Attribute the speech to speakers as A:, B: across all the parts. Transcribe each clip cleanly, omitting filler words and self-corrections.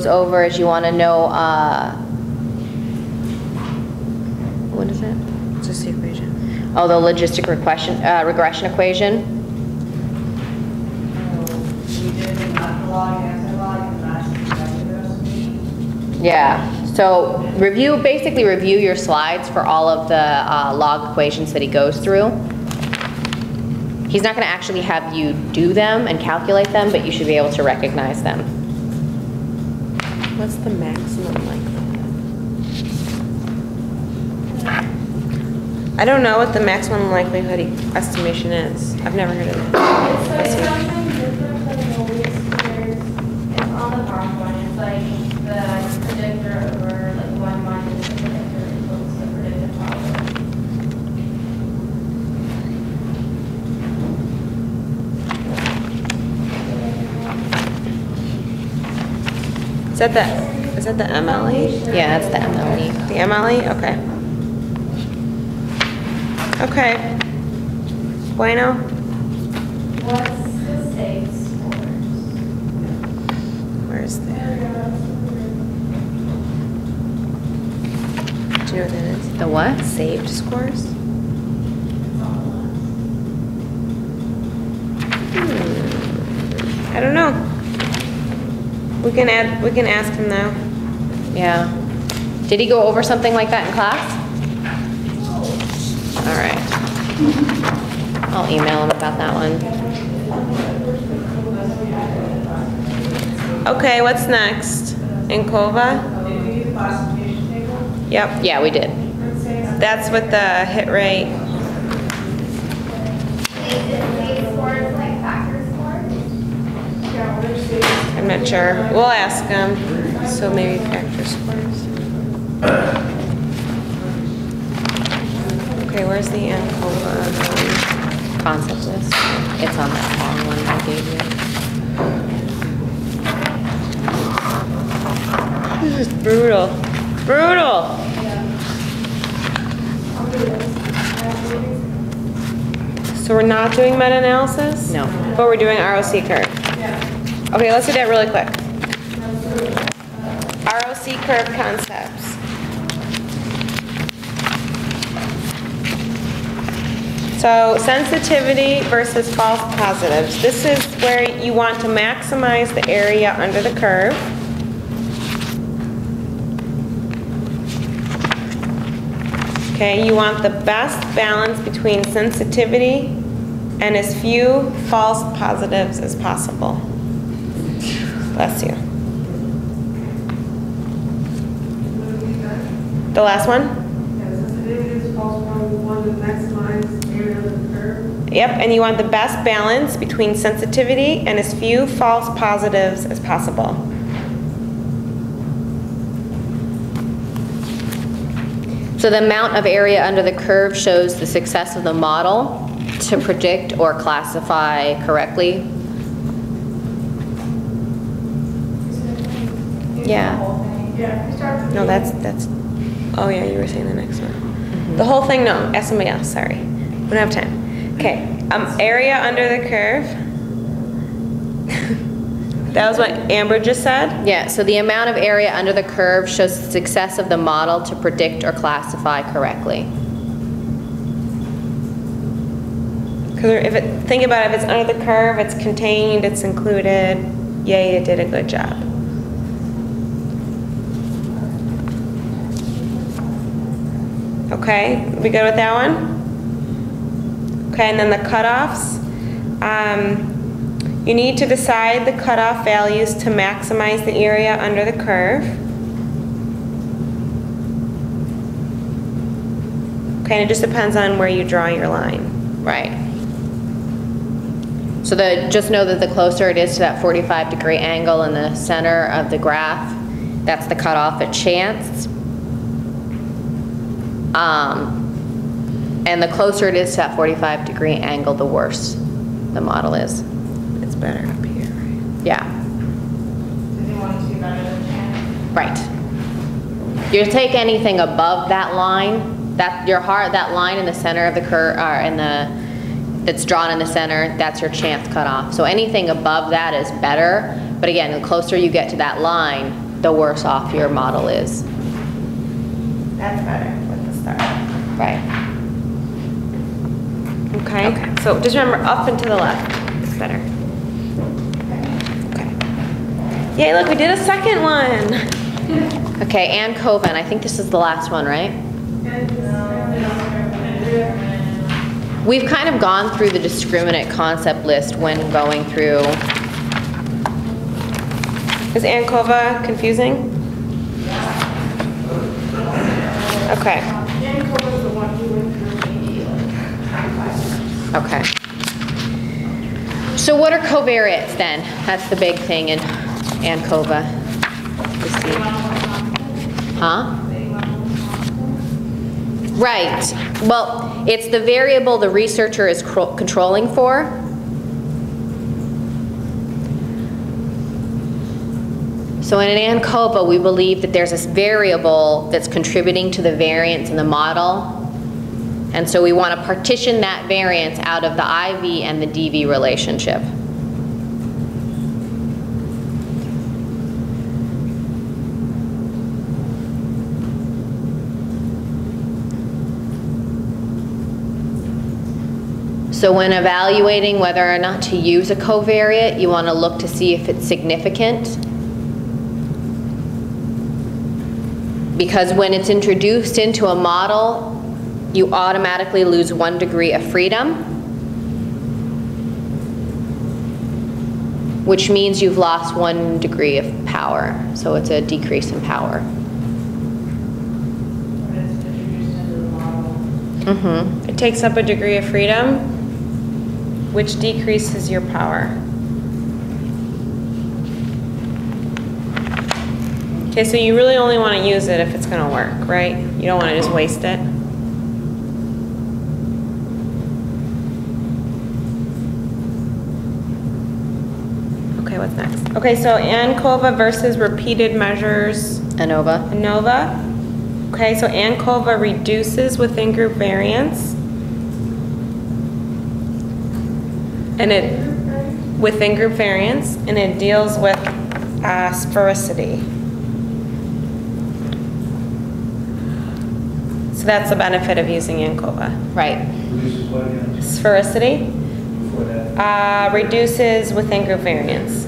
A: over is you want to know, what is it?
B: It's just the equation.
A: Oh, the logistic regression equation. Yeah, so basically review your slides for all of the log equations that he goes through. He's not going to actually have you do them and calculate them, but you should be able to recognize them.
B: What's the maximum likelihood? I don't know what the maximum likelihood estimation is. I've never heard of it.
C: It's something different than what we experienced. It's on the PowerPoint. It's like the predictor over like 1 minus the predictor equals the predicted probability.
B: Is that the MLE?
A: Yeah, that's the MLE.
B: The MLE? Okay. Okay. Bueno.
C: What's the safe scores?
B: Where's that? Do you know what that is?
A: The what?
B: Saved scores? I don't know. We can ask him now.
A: Yeah. Did he go over something like that in class? All right. I'll email him about that one.
B: Okay, what's next? In Cova? Yep.
A: Yeah, we did.
B: That's with the hit rate. I'm not sure. We'll ask them. So maybe factor scores. Okay, where's the ANCOVA?
A: Concept list. It's on that long one I gave you.
B: This is brutal. Brutal! So we're not doing meta-analysis?
A: No.
B: But we're doing ROC curve. Okay, let's do that really quick. ROC curve concepts. So sensitivity versus false positives. This is where you want to maximize the area under the curve. Okay, you want the best balance between sensitivity and as few false positives as possible. Bless you. The last one? Yep, and you want the best balance between sensitivity and as few false positives as possible.
A: So the amount of area under the curve shows the success of the model to predict or classify correctly. Yeah.
B: No, that's, oh yeah, you were saying the next one. The whole thing, no, ask somebody else, sorry. We don't have time. Okay, area under the curve. That was what Amber just said?
A: Yeah, so the amount of area under the curve shows the success of the model to predict or classify correctly.
B: Because think about it, if it's under the curve, it's contained, it's included, yay, it did a good job. Okay, we good with that one? Okay, and then the cutoffs. You need to decide the cutoff values to maximize the area under the curve. Okay, and it just depends on where you draw your line.
A: Right. So just know that the closer it is to that 45-degree angle in the center of the graph, that's the cutoff at chance. And the closer it is to that 45-degree angle, the worse the model is.
B: It's better up here, right?
A: Yeah.
C: Does he want it to be better than chance?
A: Right. You take anything above that line, that line in the center of the curve, that's drawn in the center, that's your chance cutoff. So anything above that is better, but again, the closer you get to that line, the worse off your model is.
B: That's better with the star.
A: Right.
B: Okay. So just remember, up and to the left is better. Okay. Yay, look, we did a second one.
A: Okay, and Coven, I think this is the last one, right? We've kind of gone through the discriminant concept list when going through.
B: Is ANCOVA confusing? Okay.
A: Okay. So what are covariates then? That's the big thing in ANCOVA. Huh? Right. Well, it's the variable the researcher is controlling for. So in an ANCOVA, we believe that there's this variable that's contributing to the variance in the model. And so we want to partition that variance out of the IV and the DV relationship. So when evaluating whether or not to use a covariate, you want to look to see if it's significant. Because when it's introduced into a model, you automatically lose 1 degree of freedom, which means you've lost 1 degree of power. So it's a decrease in power. Mm-hmm.
B: It takes up a degree of freedom, which decreases your power. Okay, so you really only want to use it if it's going to work, right? You don't want to just waste it. Okay, what's next? Okay, so ANCOVA versus repeated measures.
A: ANOVA.
B: ANOVA. Okay, so ANCOVA reduces within group variance. And it, within group variance, and it deals with sphericity. So that's the benefit of using ANCOVA.
A: Right.
B: Sphericity reduces within group variance.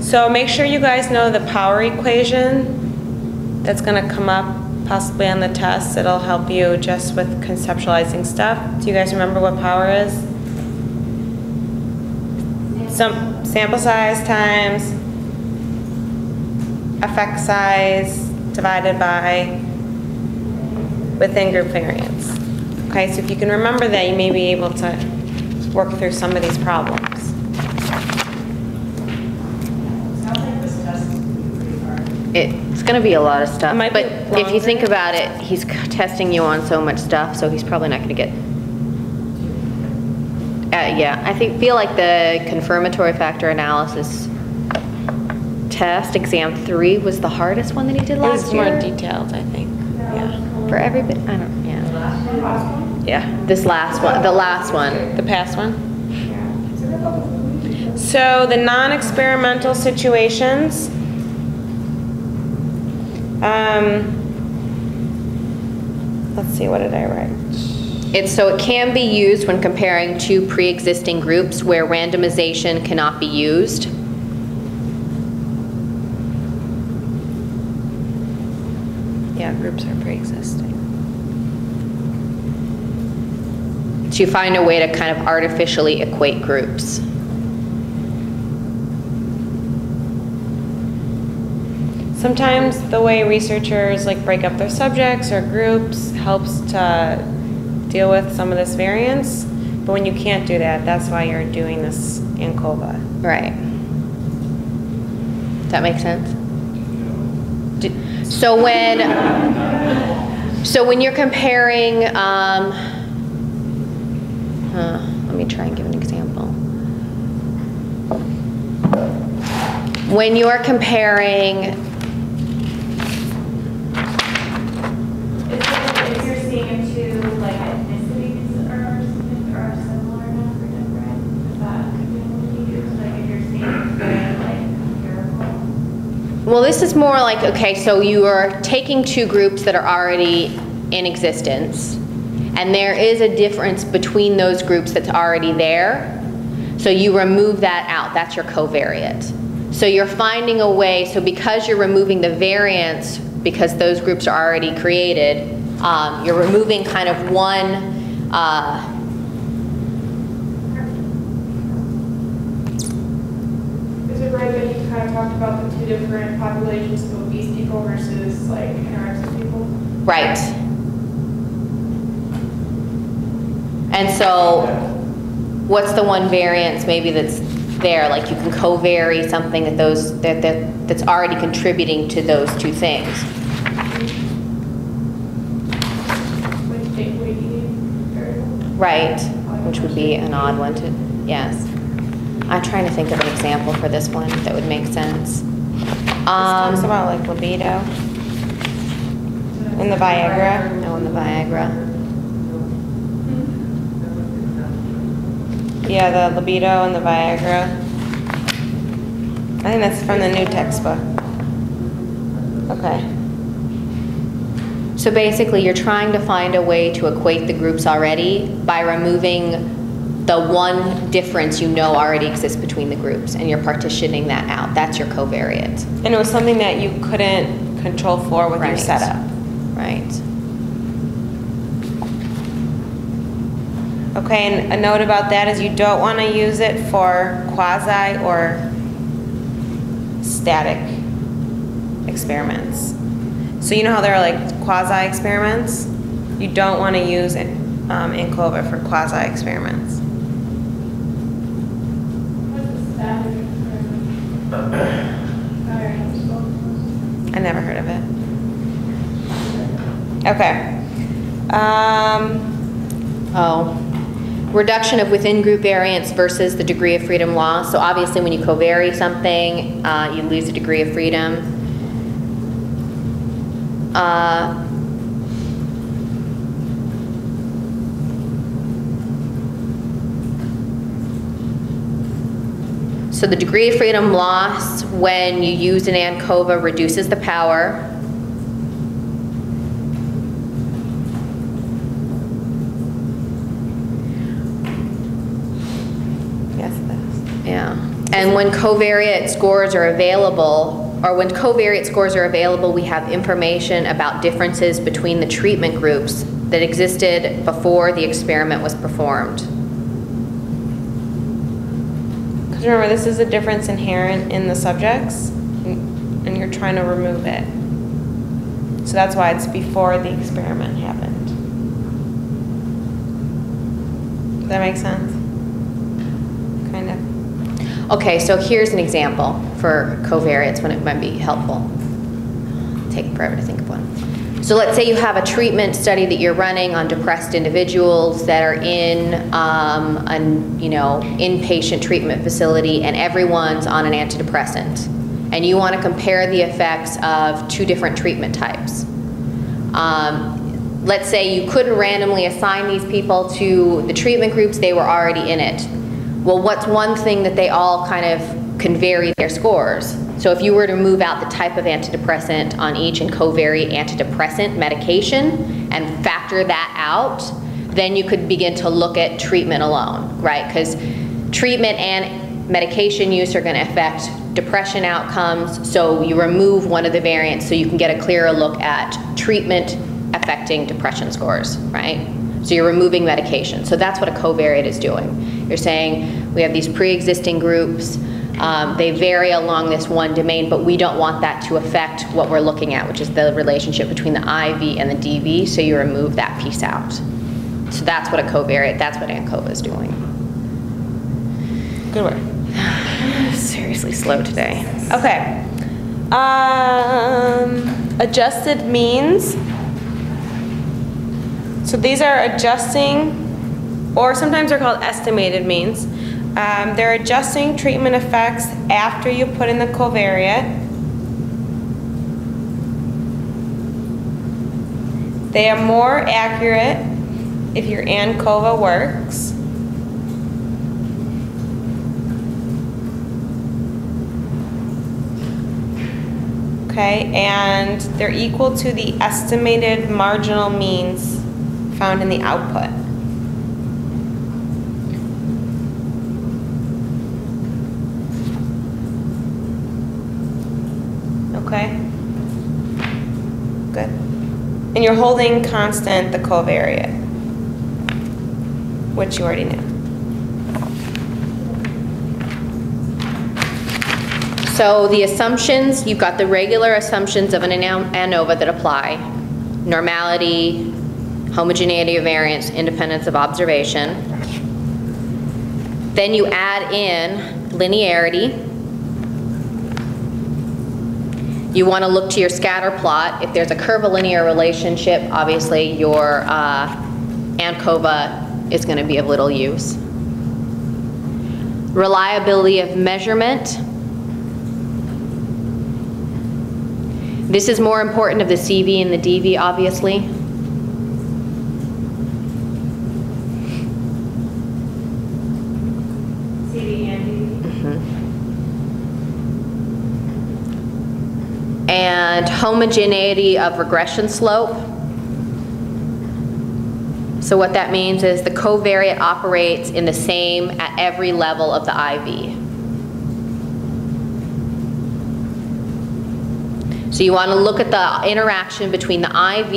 B: So make sure you guys know the power equation that's going to come up possibly on the test. It'll help you just with conceptualizing stuff. Do you guys remember what power is? Some sample size times effect size divided by within group variance. Okay, so if you can remember that, you may be able to work through some of these problems.
C: Sounds like this test is pretty hard.
A: It's going to be a lot of stuff.
B: It might
A: But
B: be
A: if you think
B: longer.
A: about it, he's testing you on so much stuff, so he's probably not going to get. Yeah, I feel like the confirmatory factor analysis test, exam 3, was the hardest one that he did
B: It
A: last
B: was
A: year.
B: more detailed, I think. Yeah.
A: For everybody, I don't, yeah.
B: Yeah.
A: This last one, the last one.
B: The past one? So the non-experimental situations. Let's see, what did I write?
A: So it can be used when comparing two pre-existing groups where randomization cannot be used.
B: Yeah, groups are pre-existing.
A: To find a way to kind of artificially equate groups.
B: Sometimes the way researchers like break up their subjects or groups helps to deal with some of this variance, but when you can't do that, that's why you're doing this ANCOVA.
A: Right. Does that make sense? So when you're comparing, let me try and give an example. When you're comparing,
C: If you're seeing two like ethnicities are similar enough or different, is that could be what you use? Like if you're seeing very like comparable?
A: Well, this is more like, okay, so you are taking two groups that are already in existence, and there is a difference between those groups that's already there, so you remove that out. That's your covariate. So you're finding a way, so because you're removing the variance, because those groups are already created, you're removing kind of one,
C: Is it right that you kind of talked about the two different populations of obese people versus like anorexic people?
A: right. And so, what's the one variance maybe that's there? Like you can co-vary something that's already contributing to those two things.
C: Like weight eating variable?
A: Right, which would be an odd one to, yes. I'm trying to think of an example for this one that would make sense.
B: This talks about like libido and the Viagra.
A: No, in the Viagra.
B: Yeah, the libido and the Viagra. I think that's from the new textbook. Okay.
A: So basically, you're trying to find a way to equate the groups already by removing the one difference you know already exists between the groups, and you're partitioning that out. That's your covariate.
B: And it was something that you couldn't control for with your
A: Right.
B: setup.
A: Right.
B: Okay, and a note about that is you don't want to use it for quasi or static experiments. So you know how there are like quasi experiments? You don't want to use it in COVA for quasi experiments.
C: What's the static experiment?
B: I never heard of it. Okay.
A: Reduction of within-group variance versus the degree of freedom law. So obviously when you covary something, you lose a degree of freedom. So the degree of freedom loss when you use an ANCOVA reduces the power.
B: Yes, it does.
A: Yeah, and when covariate scores are available, or when covariate scores are available, we have information about differences between the treatment groups that existed before the experiment was performed.
B: Because remember, this is a difference inherent in the subjects, and you're trying to remove it. So that's why it's before the experiment happened. Does that make sense? Kind of.
A: Okay, so here's an example for covariates when it might be helpful. Take forever to think of one. So let's say you have a treatment study that you're running on depressed individuals that are in an inpatient treatment facility, and everyone's on an antidepressant. And you want to compare the effects of two different treatment types. Let's say you couldn't randomly assign these people to the treatment groups, they were already in it. Well, what's one thing that they all kind of can vary their scores? So if you were to move out the type of antidepressant on each and covary antidepressant medication and factor that out, then you could begin to look at treatment alone, right? Because treatment and medication use are going to affect depression outcomes, so you remove one of the variants so you can get a clearer look at treatment affecting depression scores, right? So you're removing medication. So that's what a covariate is doing. You're saying we have these pre-existing groups, they vary along this one domain, but we don't want that to affect what we're looking at, which is the relationship between the IV and the DV, so you remove that piece out. So that's what a covariate, that's what ANCOVA is doing.
B: Good work.
A: Seriously slow today.
B: Okay. Adjusted means. So these are adjusting, or sometimes they're called estimated means. They're adjusting treatment effects after you put in the covariate. They are more accurate if your ANCOVA works. Okay, and they're equal to the estimated marginal means found in the output. Okay? Good. And you're holding constant the covariate, which you already knew.
A: So the assumptions, you've got the regular assumptions of an ANOVA that apply. Normality, homogeneity of variance, independence of observation. Then you add in linearity. You want to look to your scatter plot. If there's a curvilinear relationship, obviously your ANCOVA is going to be of little use. Reliability of measurement. This is more important of the CV and the DV, obviously.
C: CV and DV.
A: And homogeneity of regression slope. So what that means is the covariate operates in the same at every level of the IV. So you want to look at the interaction between the IV,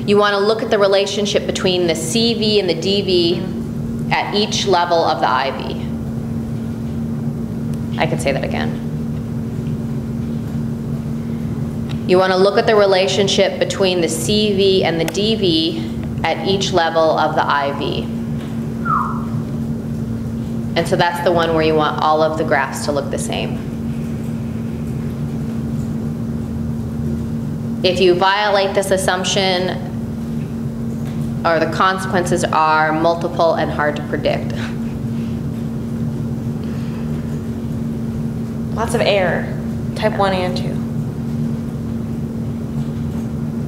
A: you want to look at the relationship between the CV and the DV at each level of the IV. I could say that again. You want to look at the relationship between the CV and the DV at each level of the IV. And so that's the one where you want all of the graphs to look the same. If you violate this assumption, or the consequences are multiple and hard to predict.
B: Lots of error, type 1 and 2.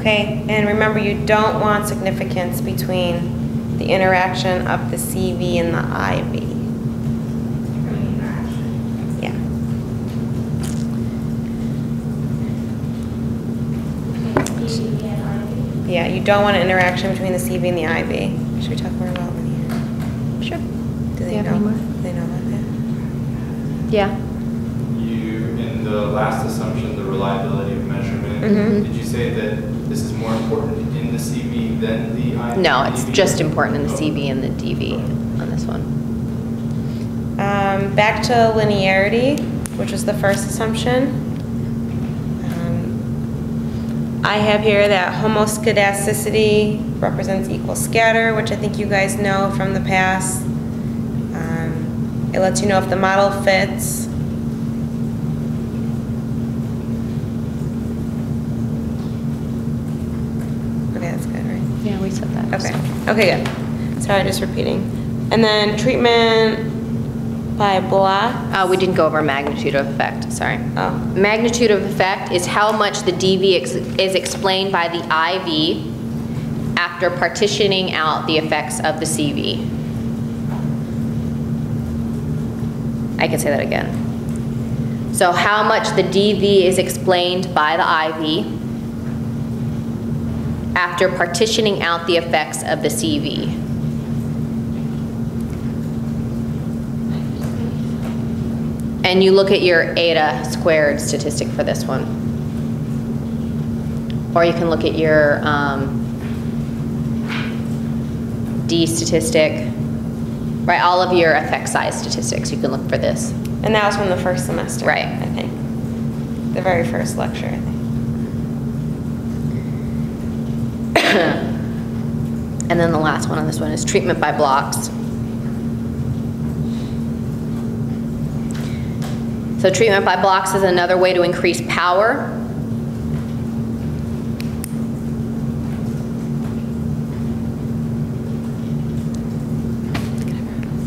B: Okay, and remember you don't want significance between the interaction of the CV and the IV. Yeah.
C: DV and IV.
B: Yeah, you don't want an interaction between the CV and the IV. Should we talk more about linear?
A: Sure.
B: Do they
A: you have
B: know?
A: any more?
B: Do they know about that?
A: Yeah.
D: In the last assumption, the reliability of measurement, did you say that this is more important in the CV than the IV?
A: No, it's
D: DV?
A: just important in the CV and the DV on this one.
B: Back to linearity, which was the first assumption. I have here that homoscedasticity represents equal scatter, which I think you guys know from the past. It lets you know if the model fits. Okay, that's good, right?
A: Yeah, we said that.
B: Okay, okay, good. Sorry, just repeating. And then treatment by block.
A: We didn't go over magnitude of effect, sorry.
B: Oh.
A: Magnitude of effect is how much the DV is explained by the IV after partitioning out the effects of the CV. I can say that again. So how much the DV is explained by the IV after partitioning out the effects of the CV. And you look at your eta squared statistic for this one. Or you can look at your D statistic, right? All of your effect size statistics, you can look for this.
B: And that was from the first semester,
A: Right.
B: I think. The very first lecture, I think.
A: And then the last one on this one is treatment by blocks. So treatment by blocks is another way to increase power.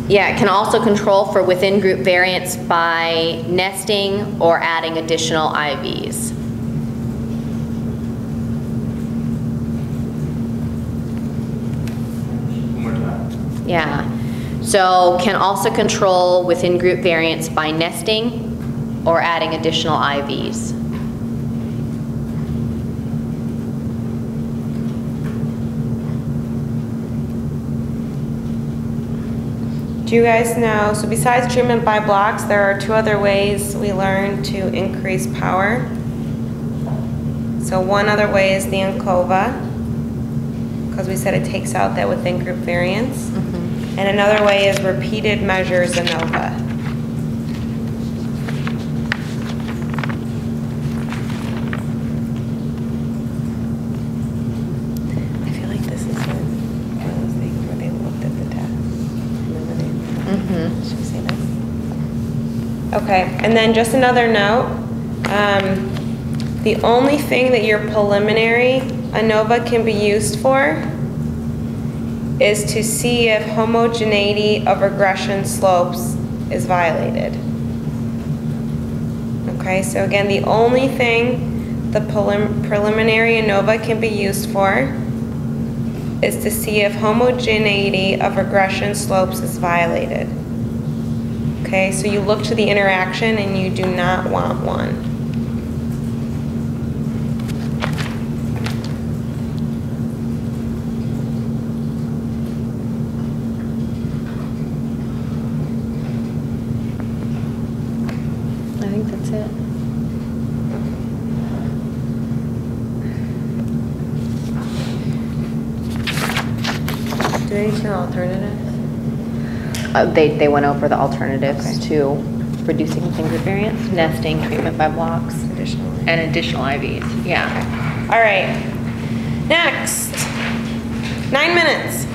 A: Yeah, it can also control for within group variance by nesting or adding additional IVs.
D: One more time.
A: Yeah, so can also control within group variance by nesting or adding additional IVs.
B: Do you guys know, so besides treatment by blocks, there are 2 other ways we learn to increase power. So one other way is the ANCOVA, because we said it takes out that within group variance. And another way is repeated measures ANOVA. I feel like this is one of those things where they looked at the test. Remember they, should we say that? Okay, and then just another note, the only thing that your preliminary ANOVA can be used for is to see if homogeneity of regression slopes is violated. Okay, so again, the only thing the preliminary ANOVA can be used for is to see if homogeneity of regression slopes is violated. Okay, so you look to the interaction and you do not want one.
A: I think that's it.
B: Do they need to know alternatives?
A: They went over the alternatives to reducing within group variance, nesting, treatment by blocks, and additional IVs. Yeah.
B: All right. Next. 9 minutes.